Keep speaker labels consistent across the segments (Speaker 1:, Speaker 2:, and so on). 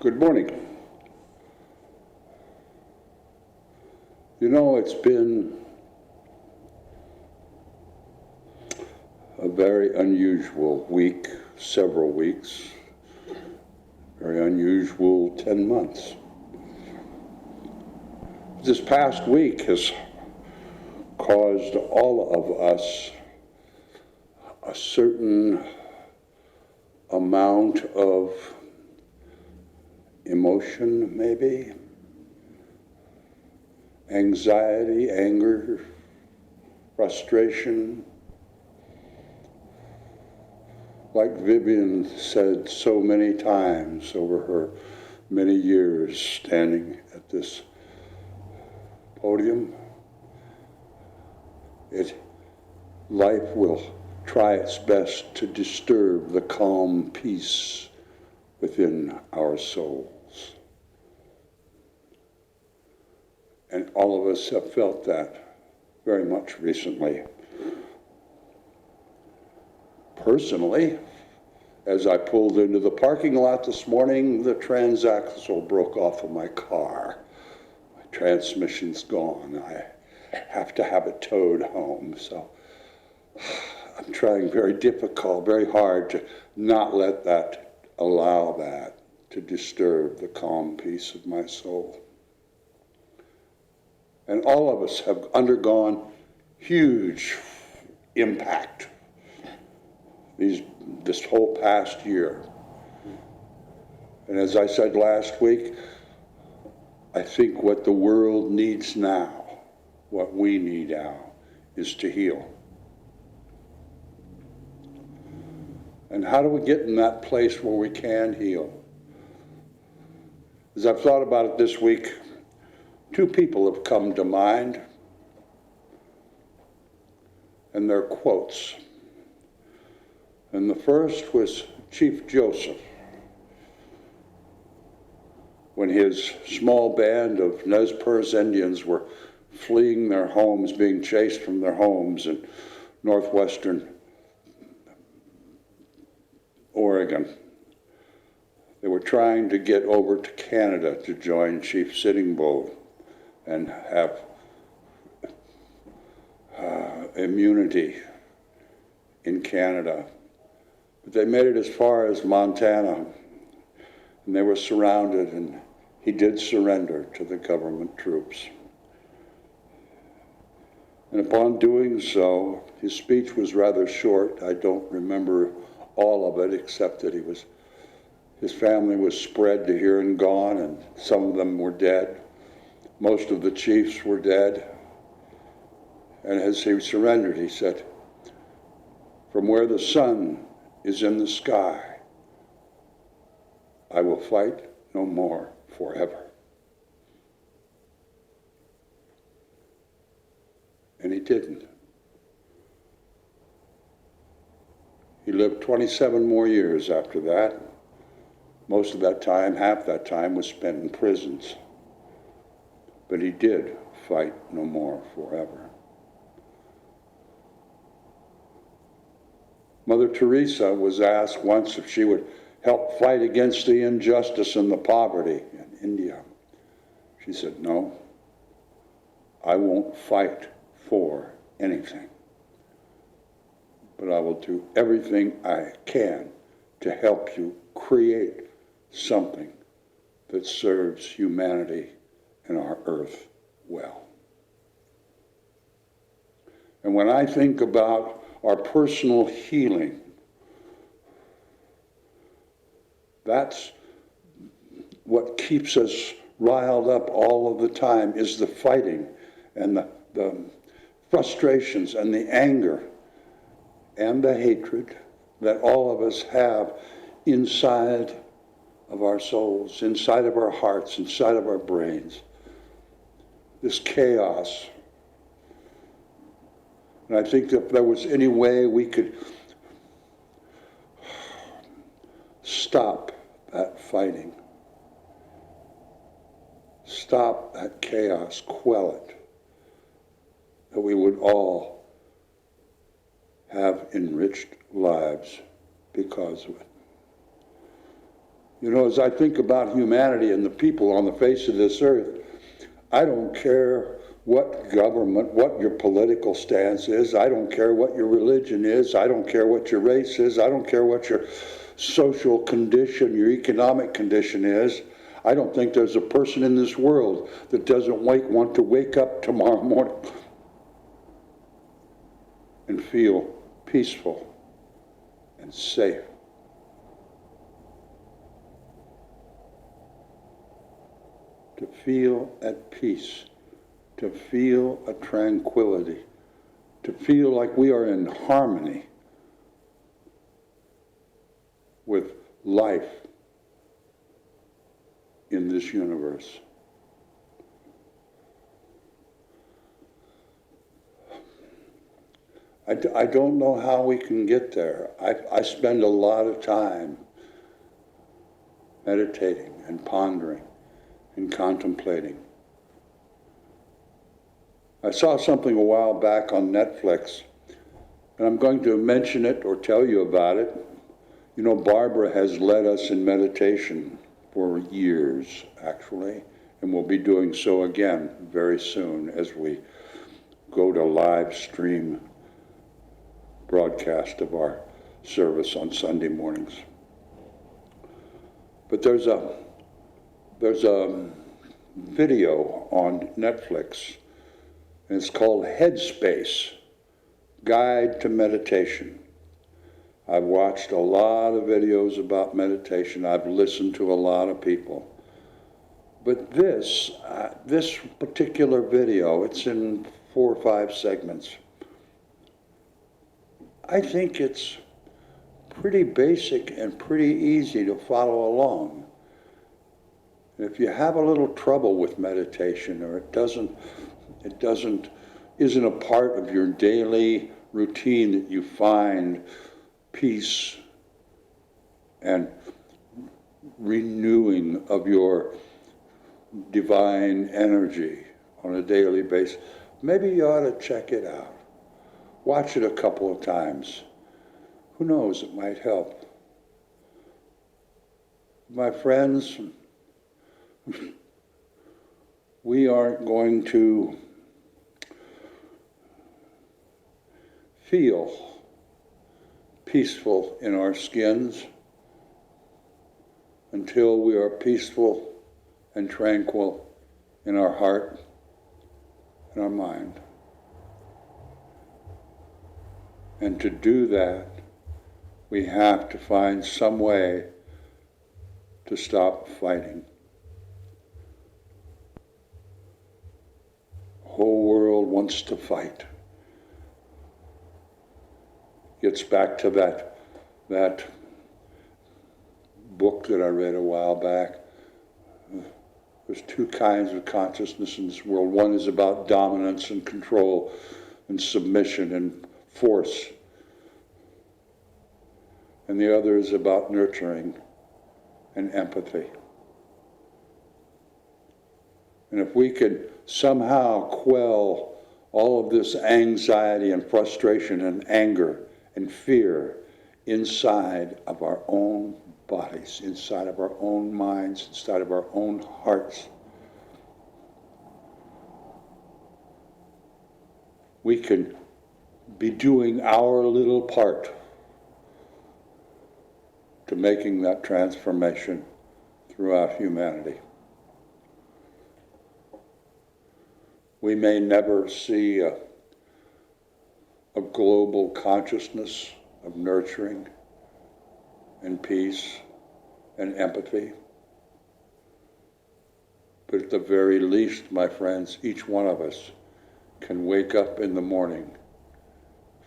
Speaker 1: Good morning. You know, it's been a very unusual week, several weeks, very unusual 10 months. This past week has caused all of us a certain amount of emotion, maybe, anxiety, anger, frustration. Like Vivian said so many times over her many years standing at this podium, life will try its best to disturb the calm peace within our souls. And all of us have felt that very much recently. Personally, as I pulled into the parking lot this morning, the transaxle broke off of my car. My transmission's gone. I have to have it towed home. So I'm trying very hard to not allow that to disturb the calm peace of my soul. And all of us have undergone huge impact this whole past year. And as I said last week, I think what the world needs now, what we need now, is to heal. And how do we get in that place where we can heal? As I've thought about it this week, two people have come to mind, and they're quotes. And the first was Chief Joseph, when his small band of Nez Perce Indians were fleeing their homes, being chased from their homes in northwestern Oregon. They were trying to get over to Canada to join Chief Sitting Bull and have immunity in Canada. But they made it as far as Montana, and they were surrounded, and he did surrender to the government troops. And upon doing so, his speech was rather short. I don't remember all of it, except that his family was spread to here and gone, and some of them were dead. Most of the chiefs were dead. And as he surrendered, he said, "From where the sun is in the sky, I will fight no more forever." And he didn't. He lived 27 more years after that. Most of that time, half that time, was spent in prisons. But he did fight no more forever. Mother Teresa was asked once if she would help fight against the injustice and the poverty in India. She said, "No, I won't fight for anything, but I will do everything I can to help you create something that serves humanity and our earth well." And when I think about our personal healing, that's what keeps us riled up all of the time, is the fighting and the frustrations and the anger and the hatred that all of us have inside of our souls, inside of our hearts, inside of our brains. This chaos. And I think that if there was any way we could stop that fighting, stop that chaos, quell it, that we would all have enriched lives because of it. You know, as I think about humanity and the people on the face of this earth, I don't care what government, what your political stance is. I don't care what your religion is. I don't care what your race is. I don't care what your social condition, your economic condition is. I don't think there's a person in this world that doesn't want to wake up tomorrow morning and feel peaceful and safe. To feel at peace, to feel a tranquility, to feel like we are in harmony with life in this universe. I don't know how we can get there. I spend a lot of time meditating and pondering and contemplating. I saw something a while back on Netflix, and I'm going to mention it or tell you about it. You know, Barbara has led us in meditation for years, actually, and will be doing so again very soon as we go to live stream broadcast of our service on Sunday mornings. But there's a video on Netflix, and it's called Headspace, Guide to Meditation. I've watched a lot of videos about meditation. I've listened to a lot of people. But this particular video, it's in 4 or 5 segments. I think it's pretty basic and pretty easy to follow along. If you have a little trouble with meditation, or it isn't a part of your daily routine that you find peace and renewing of your divine energy on a daily basis, maybe you ought to check it out. Watch it a couple of times. Who knows, it might help. My friends, we aren't going to feel peaceful in our skins until we are peaceful and tranquil in our heart and our mind. And to do that, we have to find some way to stop fighting. The whole world wants to fight. Gets back to that book that I read a while back. There's 2 kinds of consciousness in this world. One is about dominance and control and submission and force. And the other is about nurturing and empathy. And if we could somehow quell all of this anxiety and frustration and anger and fear inside of our own bodies, inside of our own minds, inside of our own hearts, we can be doing our little part to making that transformation throughout humanity. We may never see a global consciousness of nurturing and peace and empathy, but at the very least, my friends, each one of us can wake up in the morning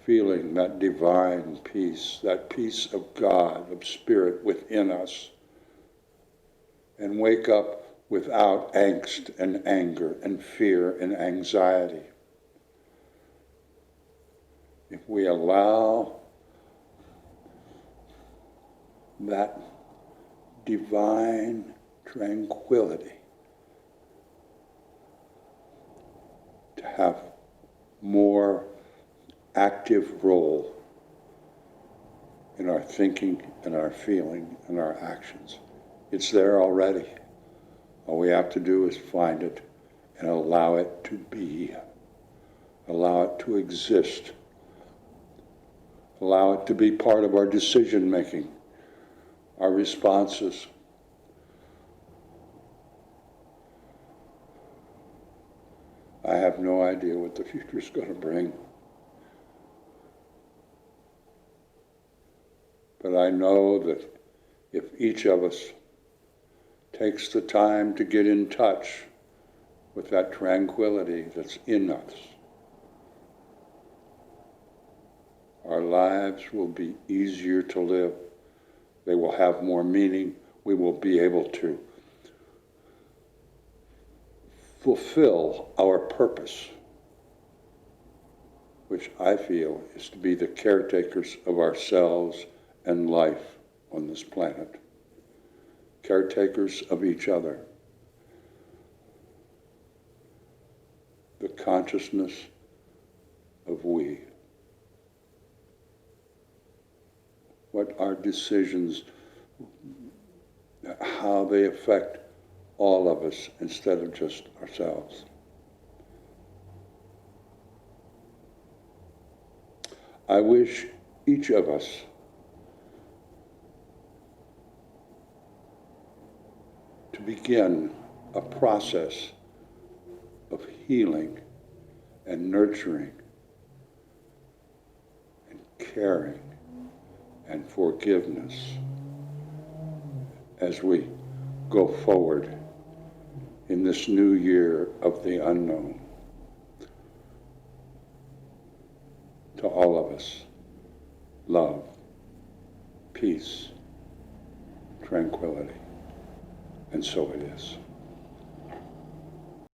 Speaker 1: feeling that divine peace, that peace of God, of Spirit within us, and wake up without angst and anger and fear and anxiety. If we allow that divine tranquility to have more active role in our thinking and our feeling and our actions, It's there already. All we have to do is find it and allow it to be. Allow it to exist. Allow it to be part of our decision making, our responses. I have no idea what the future is going to bring. But I know that if each of us takes the time to get in touch with that tranquility that's in us, our lives will be easier to live. They will have more meaning. We will be able to fulfill our purpose, which I feel is to be the caretakers of ourselves and life on this planet, caretakers of each other. The consciousness of we. What our decisions, how they affect all of us instead of just ourselves. I wish each of us to begin a process of healing and nurturing and caring and forgiveness as we go forward in this new year of the unknown. To all of us, love, peace, tranquility, and so it is.